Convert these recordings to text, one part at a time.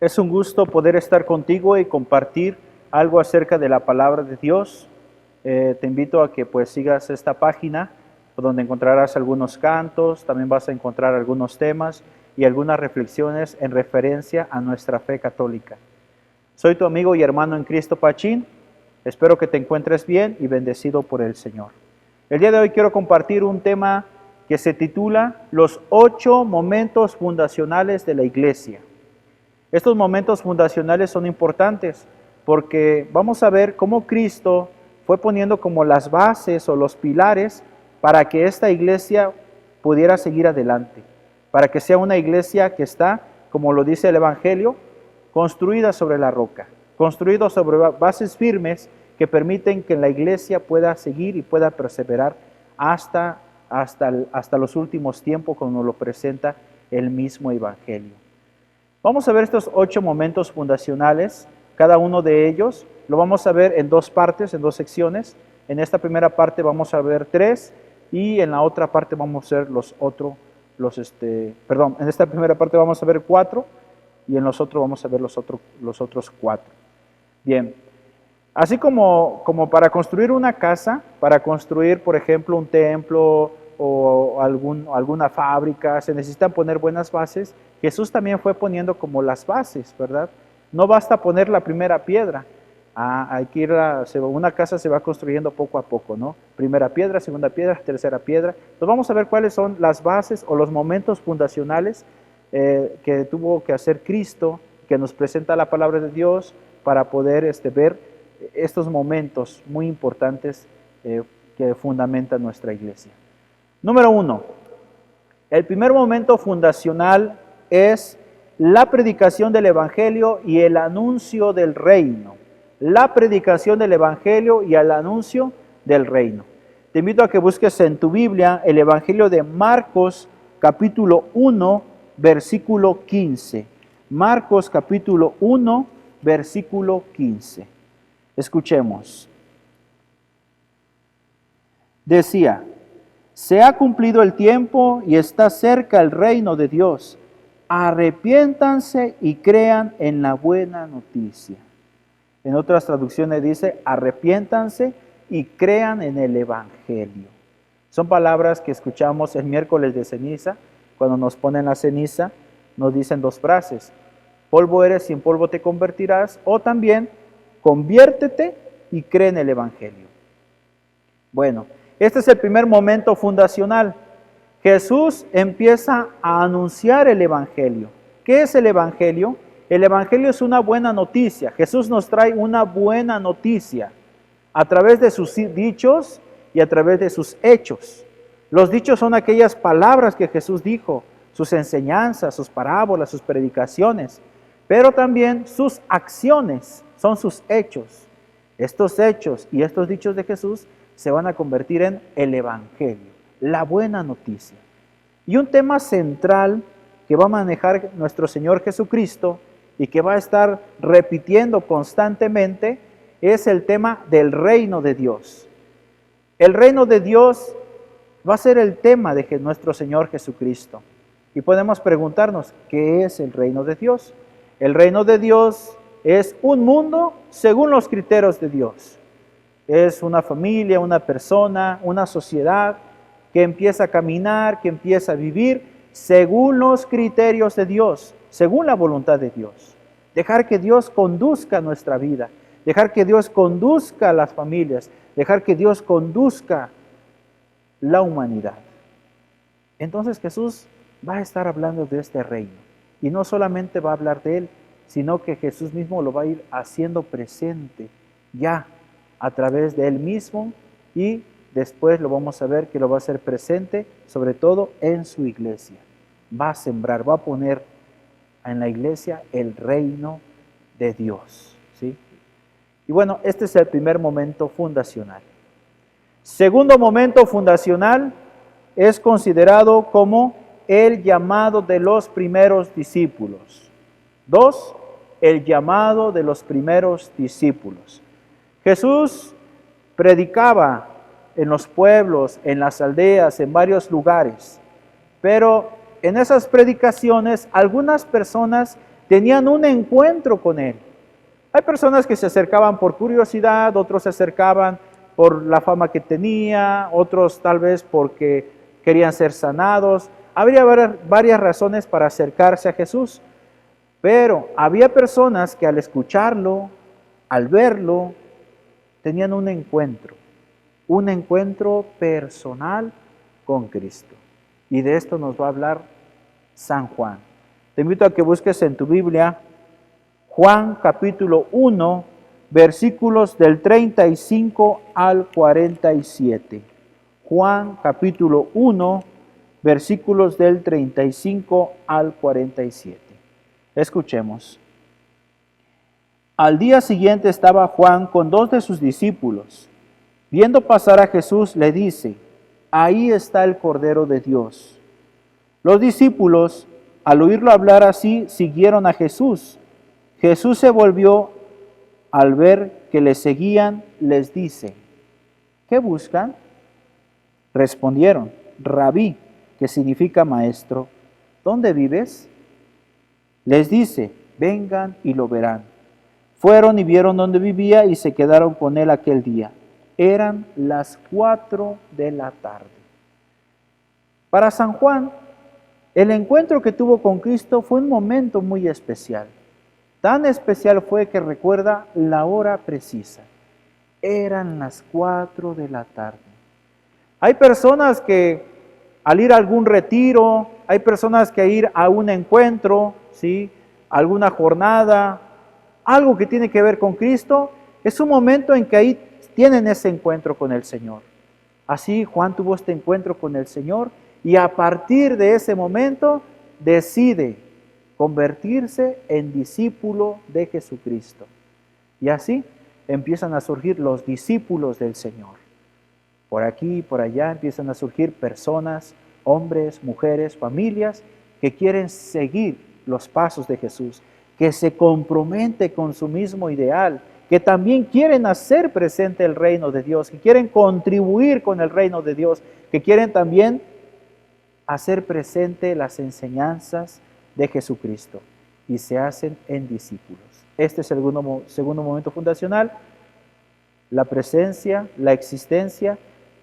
Es un gusto poder estar contigo y compartir algo acerca de la palabra de Dios. Te invito a que pues sigas esta página donde encontrarás algunos cantos, también vas a encontrar algunos temas y algunas reflexiones en referencia a nuestra fe católica. Soy tu amigo y hermano en Cristo Pachín. Espero que te encuentres bien y bendecido por el Señor. El día de hoy quiero compartir un tema que se titula Los 8 momentos fundacionales de la Iglesia. Estos momentos fundacionales son importantes porque vamos a ver cómo Cristo fue poniendo como las bases o los pilares para que esta iglesia pudiera seguir adelante, para que sea una iglesia que está, como lo dice el Evangelio, construida sobre la roca, construida sobre bases firmes que permiten que la iglesia pueda seguir y pueda perseverar hasta los últimos tiempos, como lo presenta el mismo Evangelio. Vamos a ver estos 8 momentos fundacionales, cada uno de ellos lo vamos a ver en 2 partes, en 2 secciones. En esta primera parte vamos a ver 3 y en la otra parte vamos a ver en esta primera parte vamos a ver 4 y en los otros vamos a ver los otros 4. Bien, así como para construir una casa, para construir, por ejemplo, un templo o alguna fábrica, se necesitan poner buenas bases. Jesús también fue poniendo como las bases, ¿verdad? No basta poner la primera piedra. Hay que una casa se va construyendo poco a poco, ¿no? Primera piedra, segunda piedra, tercera piedra. Entonces vamos a ver cuáles son las bases o los momentos fundacionales que tuvo que hacer Cristo, que nos presenta la palabra de Dios para poder ver estos momentos muy importantes que fundamentan nuestra iglesia. Número 1, el primer momento fundacional es la predicación del Evangelio y el anuncio del reino. La predicación del Evangelio y el anuncio del reino. Te invito a que busques en tu Biblia el Evangelio de Marcos, capítulo 1, versículo 15. Marcos, capítulo 1, versículo 15. Escuchemos. Decía: se ha cumplido el tiempo y está cerca el reino de Dios. Arrepiéntanse y crean en la buena noticia. En otras traducciones dice: arrepiéntanse y crean en el Evangelio. Son palabras que escuchamos el miércoles de ceniza. Cuando nos ponen la ceniza, nos dicen 2 frases: polvo eres y en polvo te convertirás, o también conviértete y cree en el Evangelio. Bueno, este es el primer momento fundacional. Jesús empieza a anunciar el Evangelio. ¿Qué es el Evangelio? El Evangelio es una buena noticia. Jesús nos trae una buena noticia a través de sus dichos y a través de sus hechos. Los dichos son aquellas palabras que Jesús dijo, sus enseñanzas, sus parábolas, sus predicaciones, pero también sus acciones son sus hechos. Estos hechos y estos dichos de Jesús se van a convertir en el Evangelio, la buena noticia. Y un tema central que va a manejar nuestro Señor Jesucristo y que va a estar repitiendo constantemente es el tema del reino de Dios. El reino de Dios va a ser el tema de nuestro Señor Jesucristo. Y podemos preguntarnos, ¿qué es el reino de Dios? El reino de Dios es un mundo según los criterios de Dios. Es una familia, una persona, una sociedad que empieza a caminar, que empieza a vivir según los criterios de Dios, según la voluntad de Dios. Dejar que Dios conduzca nuestra vida, dejar que Dios conduzca a las familias, dejar que Dios conduzca la humanidad. Entonces Jesús va a estar hablando de este reino. Y no solamente va a hablar de él, sino que Jesús mismo lo va a ir haciendo presente ya a través de él mismo, y después lo vamos a ver que lo va a hacer presente sobre todo en su iglesia. Va a sembrar, va a poner en la iglesia el reino de Dios, ¿sí? Y bueno, este es el primer momento fundacional. Segundo momento fundacional es considerado como el llamado de los primeros discípulos. 2, el llamado de los primeros discípulos. Jesús predicaba en los pueblos, en las aldeas, en varios lugares, pero en esas predicaciones algunas personas tenían un encuentro con Él. Hay personas que se acercaban por curiosidad, otros se acercaban por la fama que tenía, otros tal vez porque querían ser sanados. Habría varias razones para acercarse a Jesús, pero había personas que al escucharlo, al verlo, tenían un encuentro personal con Cristo. Y de esto nos va a hablar San Juan. Te invito a que busques en tu Biblia Juan capítulo 1, versículos del 35 al 47. Juan capítulo 1, versículos del 35 al 47. Escuchemos. Al día siguiente estaba Juan con 2 de sus discípulos. Viendo pasar a Jesús, le dice: ahí está el Cordero de Dios. Los discípulos, al oírlo hablar así, siguieron a Jesús. Jesús se volvió, al ver que le seguían, les dice: ¿qué buscan? Respondieron: Rabí, que significa maestro, ¿dónde vives? Les dice: vengan y lo verán. Fueron y vieron dónde vivía y se quedaron con él aquel día. Eran las 4 de la tarde. Para San Juan, el encuentro que tuvo con Cristo fue un momento muy especial. Tan especial fue que recuerda la hora precisa. Eran las 4 de la tarde. Hay personas que al ir a algún retiro, hay personas que ir a un encuentro, ¿sí? Alguna jornada, algo que tiene que ver con Cristo, es un momento en que ahí tienen ese encuentro con el Señor. Así Juan tuvo este encuentro con el Señor y a partir de ese momento decide convertirse en discípulo de Jesucristo. Y así empiezan a surgir los discípulos del Señor. Por aquí y por allá empiezan a surgir personas, hombres, mujeres, familias que quieren seguir los pasos de Jesús, que se compromete con su mismo ideal, que también quieren hacer presente el reino de Dios, que quieren contribuir con el reino de Dios, que quieren también hacer presente las enseñanzas de Jesucristo y se hacen en discípulos. Este es el segundo momento fundacional, la presencia, la existencia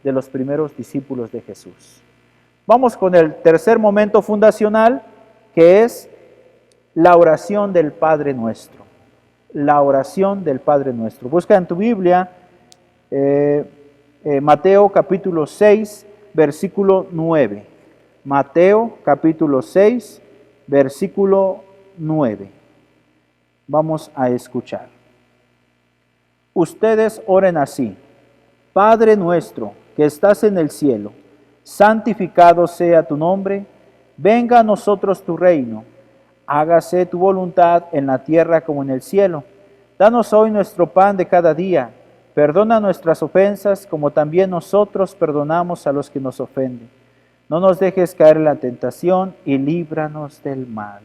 de los primeros discípulos de Jesús. Vamos con el tercer momento fundacional, que es la oración del Padre Nuestro. La oración del Padre Nuestro. Busca en tu Biblia Mateo capítulo 6, versículo 9. Mateo capítulo 6, versículo 9. Vamos a escuchar. Ustedes oren así: Padre nuestro que estás en el cielo, santificado sea tu nombre, venga a nosotros tu reino, hágase tu voluntad en la tierra como en el cielo. Danos hoy nuestro pan de cada día, perdona nuestras ofensas como también nosotros perdonamos a los que nos ofenden. No nos dejes caer en la tentación y líbranos del mal.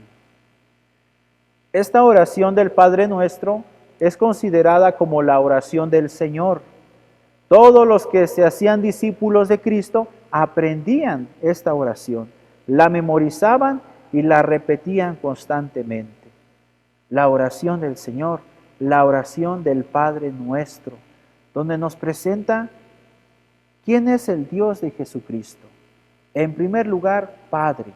Esta oración del Padre Nuestro es considerada como la oración del Señor. Todos los que se hacían discípulos de Cristo aprendían esta oración, la memorizaban y la repetían constantemente. La oración del Señor, la oración del Padre Nuestro, donde nos presenta quién es el Dios de Jesucristo. En primer lugar, Padre,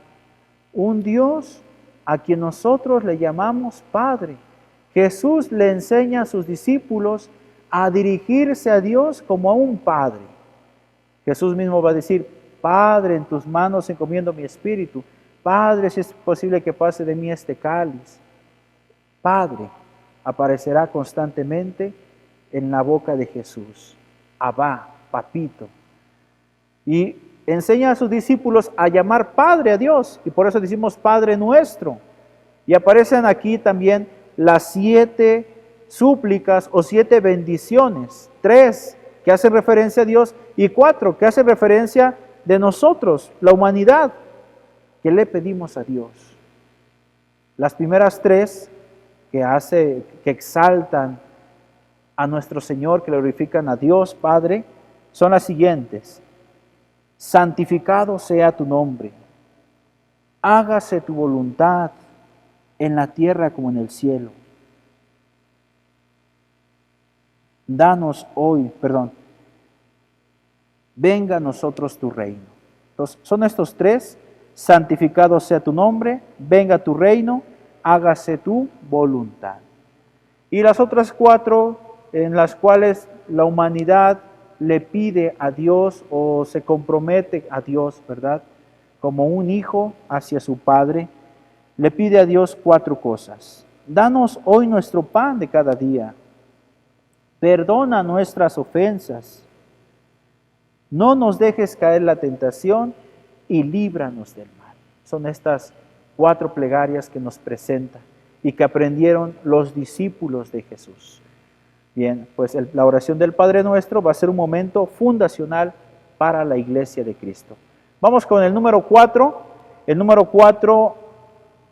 un Dios a quien nosotros le llamamos Padre. Jesús le enseña a sus discípulos a dirigirse a Dios como a un Padre. Jesús mismo va a decir: Padre, en tus manos encomiendo mi espíritu. Padre, si es posible que pase de mí este cáliz. Padre aparecerá constantemente en la boca de Jesús. Abba, papito. Y enseña a sus discípulos a llamar Padre a Dios. Y por eso decimos Padre Nuestro. Y aparecen aquí también las 7 súplicas o 7 bendiciones, 3 que hacen referencia a Dios y 4 que hacen referencia de nosotros, la humanidad, que le pedimos a Dios. Las primeras 3 que exaltan a nuestro Señor, que glorifican a Dios Padre, son las siguientes: santificado sea tu nombre, hágase tu voluntad en la tierra como en el cielo. Danos hoy, venga a nosotros tu reino. Entonces, son estos tres: santificado sea tu nombre, venga tu reino, hágase tu voluntad. Y las otras cuatro, en las cuales la humanidad le pide a Dios o se compromete a Dios, ¿verdad? Como un hijo hacia su padre, le pide a Dios cuatro cosas. Danos hoy nuestro pan de cada día. Perdona nuestras ofensas. No nos dejes caer en la tentación y líbranos del mal. Son estas cuatro plegarias que nos presenta y que aprendieron los discípulos de Jesús. Bien, pues la oración del Padre Nuestro va a ser un momento fundacional para la Iglesia de Cristo. Vamos con el número 4. El número 4,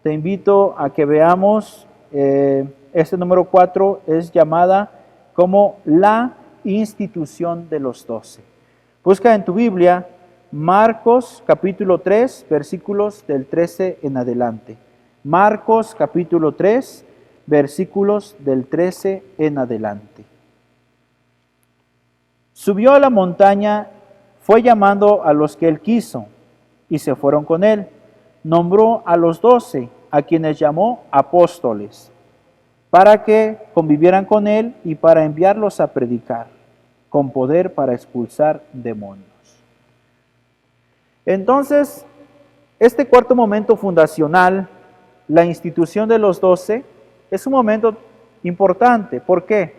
te invito a que veamos, este número 4 es llamada como la institución de los 12. Busca en tu Biblia Marcos capítulo 3, versículos del 13 en adelante. Marcos capítulo 3, versículos del 13 en adelante. Subió a la montaña, fue llamando a los que él quiso, y se fueron con él. Nombró a los 12, a quienes llamó apóstoles, para que convivieran con él y para enviarlos a predicar, con poder para expulsar demonios. Entonces, este cuarto momento fundacional, la institución de los 12, es un momento importante. ¿Por qué?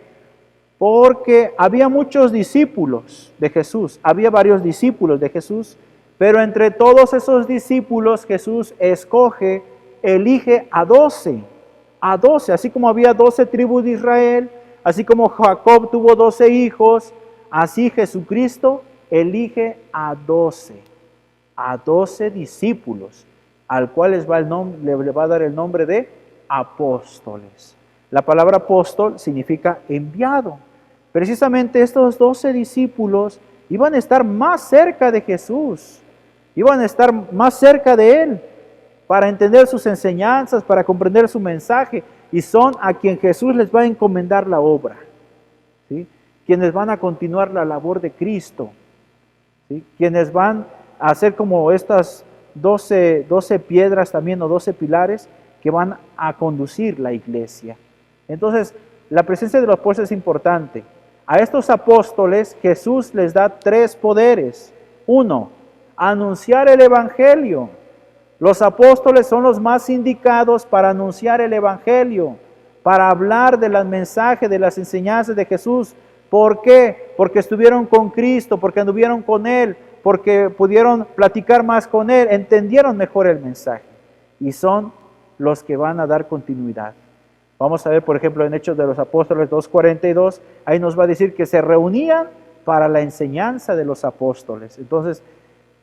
Porque había muchos discípulos de Jesús, había varios discípulos de Jesús, pero entre todos esos discípulos Jesús elige a 12, así como había 12 tribus de Israel, así como Jacob tuvo 12 hijos, así Jesucristo elige a 12 discípulos, al cual le va a dar el nombre de apóstoles. La palabra apóstol significa enviado. Precisamente estos 12 discípulos iban a estar más cerca de Jesús, iban a estar más cerca de Él, para entender sus enseñanzas, para comprender su mensaje, y son a quien Jesús les va a encomendar la obra, ¿sí? Quienes van a continuar la labor de Cristo, ¿sí? Quienes van a hacer como estas 12 piedras también, o 12 pilares, que van a conducir la iglesia. Entonces, la presencia de los apóstoles es importante. A estos apóstoles Jesús les da 3 poderes. 1, anunciar el evangelio. Los apóstoles son los más indicados para anunciar el evangelio, para hablar del mensaje, de las enseñanzas de Jesús. ¿Por qué? Porque estuvieron con Cristo, porque anduvieron con Él, porque pudieron platicar más con Él, entendieron mejor el mensaje. Y son los que van a dar continuidad. Vamos a ver, por ejemplo, en Hechos de los Apóstoles 2:42, ahí nos va a decir que se reunían para la enseñanza de los apóstoles. Entonces,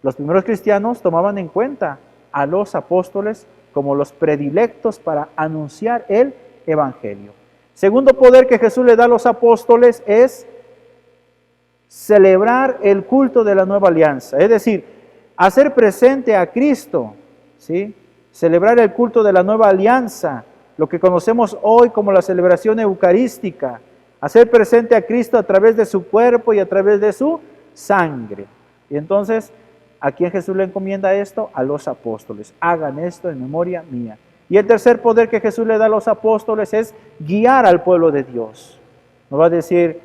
los primeros cristianos tomaban en cuenta a los apóstoles como los predilectos para anunciar el evangelio. Segundo poder que Jesús le da a los apóstoles es celebrar el culto de la nueva alianza, es decir, hacer presente a Cristo, ¿sí? Celebrar el culto de la nueva alianza, lo que conocemos hoy como la celebración eucarística, hacer presente a Cristo a través de su cuerpo y a través de su sangre. Y entonces, ¿a quién Jesús le encomienda esto? A los apóstoles. Hagan esto en memoria mía. Y el tercer poder que Jesús le da a los apóstoles es guiar al pueblo de Dios. Nos va a decir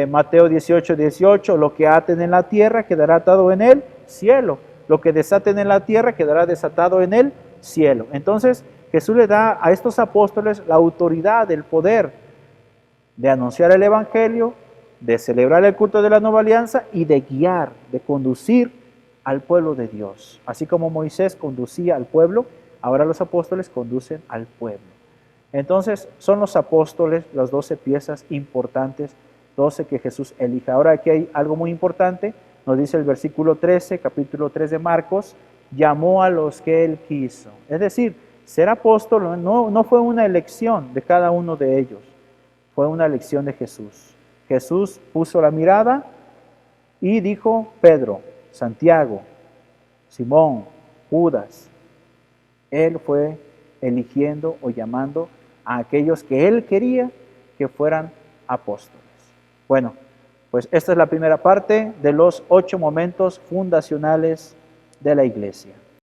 Mateo 18:18, lo que aten en la tierra quedará atado en el cielo. Lo que desaten en la tierra quedará desatado en el cielo. Entonces, Jesús le da a estos apóstoles la autoridad, el poder de anunciar el evangelio, de celebrar el culto de la nueva alianza y de guiar, de conducir al pueblo de Dios. Así como Moisés conducía al pueblo, ahora los apóstoles conducen al pueblo. Entonces, son los apóstoles las 12 piezas importantes, 12 que Jesús elige. Ahora aquí hay algo muy importante, nos dice el versículo 13, capítulo 3 de Marcos, llamó a los que él quiso. Es decir, ser apóstol no fue una elección de cada uno de ellos, fue una elección de Jesús. Jesús puso la mirada y dijo: Pedro, Santiago, Simón, Judas. Él fue eligiendo o llamando a aquellos que Él quería que fueran apóstoles. Bueno, pues esta es la primera parte de los 8 momentos fundacionales de la Iglesia.